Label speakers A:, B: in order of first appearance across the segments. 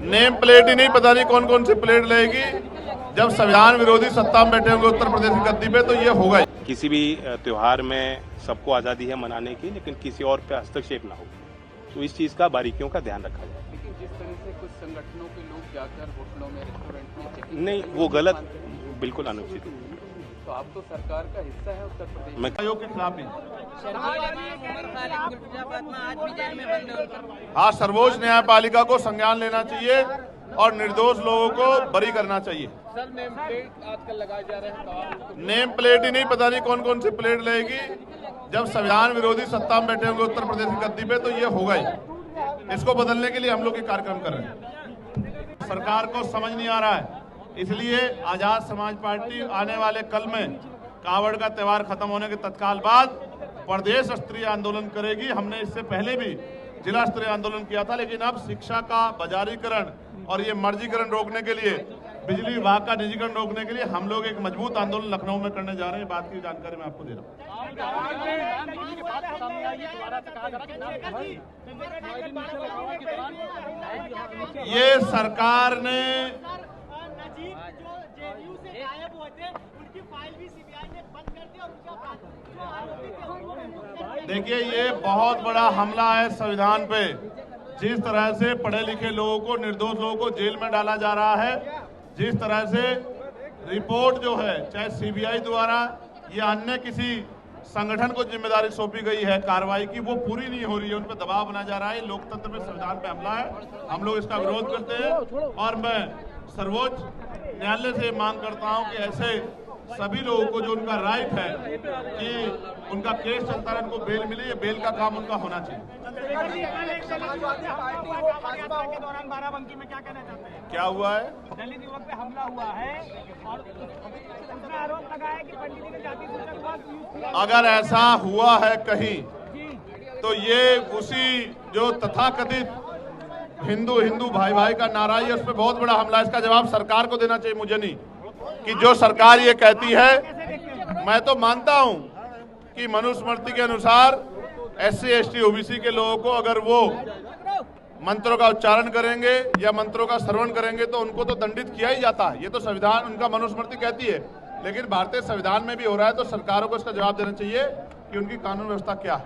A: Name plate ही नहीं, पता नहीं कौन कौन सी प्लेट लगेगी। जब संविधान विरोधी सत्ता में बैठे होंगे उत्तर प्रदेश की गद्दी पे तो ये होगा ही।
B: किसी भी त्योहार में सबको आज़ादी है मनाने की, लेकिन किसी और पे हस्तक्षेप ना हो, तो इस चीज़ का बारीकियों का ध्यान रखा जाए।
C: लेकिन जिस तरह से कुछ संगठनों के लोग जाकर होटलों में, रेस्टोरेंट में चेकिंग
B: नहीं, वो गलत, बिल्कुल अनुचित।
C: तो आप तो सरकार का हिस्सा है उत्तर प्रदेश
B: मैं
A: आयोग के खिलाफ ही।
D: आज
A: हाँ, सर्वोच्च न्यायपालिका को संज्ञान लेना चाहिए और निर्दोष लोगों को बरी करना चाहिए।
C: सर नेम प्लेट आजकल लगाए जा रहे हैं,
A: नेम प्लेट ही नहीं, पता नहीं कौन कौन सी प्लेट लगेगी। जब संविधान विरोधी सत्ता में बैठे होंगे उत्तर प्रदेश की गद्दी पे तो ये होगा ही। इसको बदलने के लिए हम लोग ये कार्यक्रम कर रहे हैं। सरकार को समझ नहीं आ रहा है, इसलिए आजाद समाज पार्टी आने वाले कल में कावड़ का त्योहार खत्म होने के तत्काल बाद प्रदेश स्तरीय आंदोलन करेगी। हमने इससे पहले भी जिला स्तरीय आंदोलन किया था, लेकिन अब शिक्षा का बाजारीकरण और ये मर्जीकरण रोकने के लिए, बिजली विभाग का निजीकरण रोकने के लिए हम लोग एक मजबूत आंदोलन लखनऊ में करने जा रहे हैं। बात की जानकारी मैं आपको दे रहा हूँ। ये सरकार ने देखिए, ये बहुत बड़ा हमला है संविधान पे। जिस तरह से पढ़े लिखे लोगों को, निर्दोष लोगों को जेल में डाला जा रहा है, जिस तरह से रिपोर्ट जो है चाहे सीबीआई द्वारा या अन्य किसी संगठन को जिम्मेदारी सौंपी गई है कार्रवाई की, वो पूरी नहीं हो रही है, उन पर दबाव बनाया जा रहा है। लोकतंत्र में संविधान पे हमला है, हम लोग इसका विरोध करते हैं। और मैं सर्वोच्च न्यायालय से मांग करता हूं कि ऐसे सभी लोगों को जो उनका राइट है कि उनका केस चलता है, उनको बेल मिले, ये बेल का काम उनका होना चाहिए।
D: बाराबंकी में क्या कहना चाहते हैं?
A: क्या हुआ है?
D: दलित युवक पे हमला हुआ है और उसने आरोप लगाया कि पंडित जी ने जाति सूचक।
A: अगर ऐसा हुआ है कहीं तो ये उसी जो तथाकथित हिंदू हिंदू भाई भाई का नारा है, उस पर बहुत बड़ा हमला है। इसका जवाब सरकार को देना चाहिए, मुझे नहीं। कि जो सरकार ये कहती है, मैं तो मानता हूं कि मनुस्मृति के अनुसार SC ST OBC के लोगों को अगर वो मंत्रों का उच्चारण करेंगे या मंत्रों का श्रवण करेंगे तो उनको तो दंडित किया ही जाता है। ये तो संविधान, उनका मनुस्मृति कहती है। लेकिन भारतीय संविधान में भी हो रहा है, तो सरकारों को इसका जवाब देना चाहिए कि उनकी कानून व्यवस्था क्या है।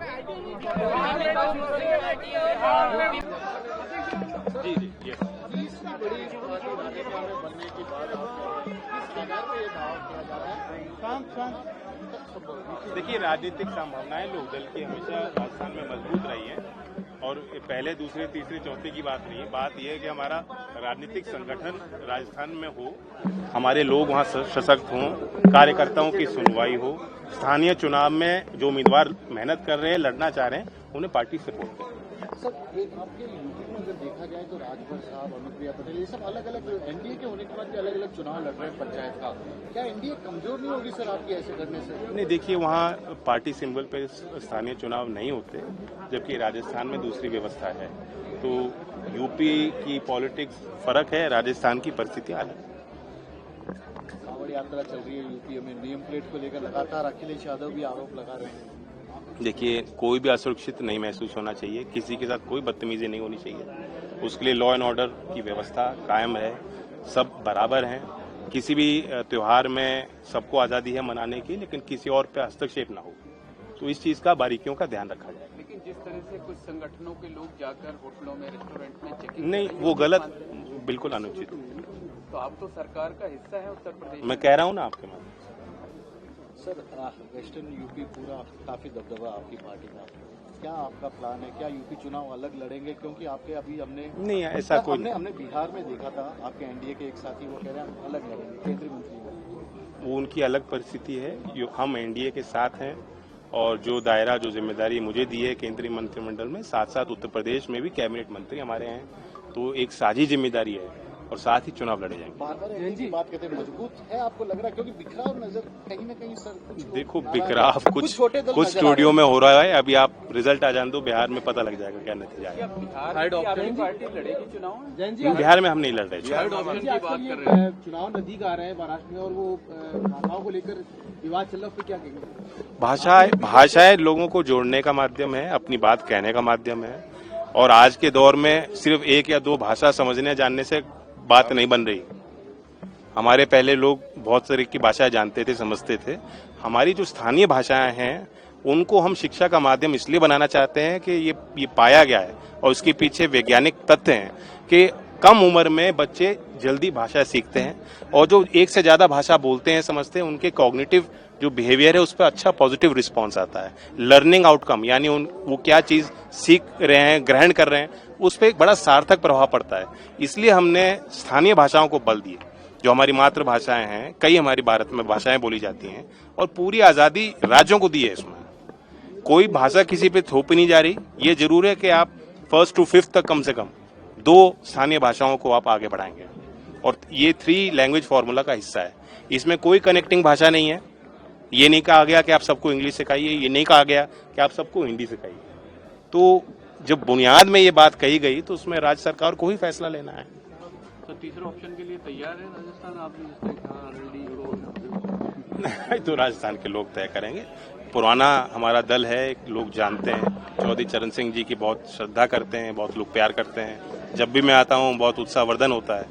B: देखिए, राजनीतिक संभावनाएं लोकदल की हमेशा राजस्थान में मजबूत रही हैं और पहले, दूसरे, तीसरे, चौथे की बात नहीं है। बात यह है कि हमारा राजनीतिक संगठन राजस्थान में हो, हमारे लोग वहाँ सशक्त हों, कार्यकर्ताओं की सुनवाई हो, स्थानीय चुनाव में जो उम्मीदवार मेहनत कर रहे हैं, लड़ना चाह रहे हैं, उन्हें पार्टी सपोर्ट करे।
E: सर, आपके यूपी में अगर देखा जाए तो राजभर साहब, अनुप्रिया पटेल, ये सब अलग अलग एनडीए के होने के बाद भी अलग अलग चुनाव लड़ रहे हैं पंचायत का। क्या एनडीए कमजोर नहीं होगी सर आपके ऐसे करने से?
B: नहीं, देखिए, वहाँ पार्टी सिंबल पे स्थानीय चुनाव नहीं होते, जबकि राजस्थान में दूसरी व्यवस्था है। तो यूपी की पॉलिटिक्स फर्क है, राजस्थान की परिस्थिति अलग है।
E: कांवड़ यात्रा चल रही है यूपी में, नेम प्लेट को लेकर लगातार अखिलेश यादव भी आरोप लगा रहे हैं।
B: देखिए, कोई भी असुरक्षित नहीं महसूस होना चाहिए, किसी के साथ कोई बदतमीजी नहीं होनी चाहिए। उसके लिए लॉ एंड ऑर्डर की व्यवस्था कायम है, सब बराबर हैं। किसी भी त्योहार में सबको आज़ादी है मनाने की, लेकिन किसी और पे हस्तक्षेप ना हो, तो इस चीज़ का बारीकियों का ध्यान रखा जाए।
C: लेकिन जिस तरह से कुछ संगठनों के लोग जाकर होटलों में, रेस्टोरेंट में चेकिंग,
B: नहीं, वो गलत, बिल्कुल अनुचित।
C: तो आप तो सरकार का हिस्सा है उत्तर प्रदेश।
B: मैं कह रहा हूँ ना आपके माध्यम।
E: सर, वेस्टर्न यूपी पूरा काफी दबदबा आपकी पार्टी का, क्या आपका प्लान है? क्या यूपी चुनाव अलग लड़ेंगे? क्योंकि आपके अभी हमने
B: नहीं, ऐसा कोई
E: हमने बिहार में देखा था, आपके एनडीए के एक साथी वो कह रहे हैं अलग लड़ेंगे, केंद्रीय मंत्री।
B: वो उनकी अलग परिस्थिति है, जो हम एनडीए के साथ हैं और जो दायरा, जो जिम्मेदारी मुझे दी है केंद्रीय मंत्रिमंडल में, साथ साथ उत्तर प्रदेश में भी कैबिनेट मंत्री हमारे हैं, तो एक साझी जिम्मेदारी है और साथ ही चुनाव लड़े जाएंगे।
E: बात कहते हैं मजबूत है, आपको लग रहा है? क्योंकि बिखराव नजर कहीं न कहीं सर,
B: देखो, बिखराव कुछ स्टूडियो में हो रहा है। अभी आप रिजल्ट आ जाने दो, बिहार में पता लग जाएगा क्या नतीजा है।
C: पार्टी लड़ेगी चुनाव?
B: बिहार में हम नहीं लड़ रहे।
E: चुनाव नजदीक आ रहे हैं महाराष्ट्र में और वो भाषाओं को लेकर विवाद चल रहा है, क्या कहेंगे?
B: भाषाएं लोगों को जोड़ने का माध्यम है, अपनी बात कहने का माध्यम है। और आज के दौर में सिर्फ एक या दो भाषा समझने जानने से बात नहीं बन रही। हमारे पहले लोग बहुत तरह की भाषाएं जानते थे, समझते थे। हमारी जो स्थानीय भाषाएं हैं उनको हम शिक्षा का माध्यम इसलिए बनाना चाहते हैं कि ये पाया गया है और उसके पीछे वैज्ञानिक तथ्य हैं कि कम उम्र में बच्चे जल्दी भाषा सीखते हैं और जो एक से ज्यादा भाषा बोलते हैं, समझते हैं, उनके कॉग्निटिव जो बिहेवियर है उस पर अच्छा पॉजिटिव रिस्पॉन्स आता है। लर्निंग आउटकम यानी वो क्या चीज सीख रहे हैं, ग्रहण कर रहे हैं, उस पर एक बड़ा सार्थक प्रभाव पड़ता है। इसलिए हमने स्थानीय भाषाओं को बल दिए। जो हमारी मातृभाषाएं हैं, कई हमारी भारत में भाषाएं बोली जाती हैं और पूरी आजादी राज्यों को दी है। इसमें कोई भाषा किसी पे थोपी नहीं जा रही। ये जरूर है कि आप 1st to 5th तक कम से कम 2 स्थानीय भाषाओं को आप आगे बढ़ाएंगे और ये 3 लैंग्वेज फॉर्मूला का हिस्सा है। इसमें कोई कनेक्टिंग भाषा नहीं है। ये नहीं कहा गया कि आप सबको इंग्लिश सिखाइए, ये नहीं कहा गया कि आप सबको हिंदी सिखाइए। तो जब बुनियाद में ये बात कही गई तो उसमें राज्य सरकार को ही फैसला लेना है।
C: तो तीसरे ऑप्शन के लिए तैयार है राजस्थान? आपने कहा ऑलरेडी
B: तो राजस्थान के लोग तय करेंगे। पुराना हमारा दल है, लोग जानते हैं। चौधरी चरण सिंह जी की बहुत श्रद्धा करते हैं, बहुत लोग प्यार करते हैं। जब भी मैं आता हूँ बहुत उत्साहवर्धन होता है।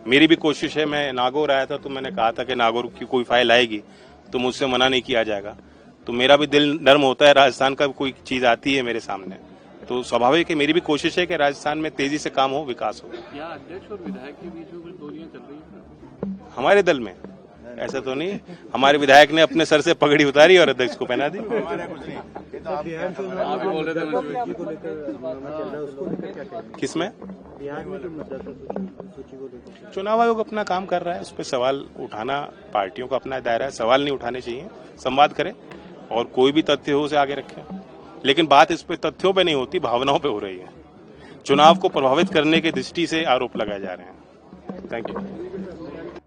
B: मेरी भी कोशिश है, मैं नागौर आया था तो मैंने कहा था कि नागौर की कोई फाइल आएगी तो मुझसे मना नहीं किया जाएगा। तो मेरा भी दिल नर्म होता है, राजस्थान का कोई चीज आती है मेरे सामने तो स्वाभाविक है मेरी भी कोशिश है कि राजस्थान में तेजी से काम हो, विकास हो।
C: यहाँ अध्यक्ष और विधायक के बीच में कुछ दूरियां चल रही है
B: हमारे दल में ऐसा तो नहीं। हमारे विधायक ने अपने सर से पगड़ी उतारी और अध्यक्ष को पहना दी। किसमें? चुनाव आयोग अपना काम कर रहा है, उस पर सवाल उठाना पार्टियों का अपना दायरा है। सवाल नहीं उठाने चाहिए, संवाद करें और कोई भी तथ्य हो उसे आगे रखें। लेकिन बात इस पे तथ्यों पे नहीं होती, भावनाओं पे हो रही है। चुनाव को प्रभावित करने की दृष्टि से आरोप लगाए जा रहे हैं। Thank you.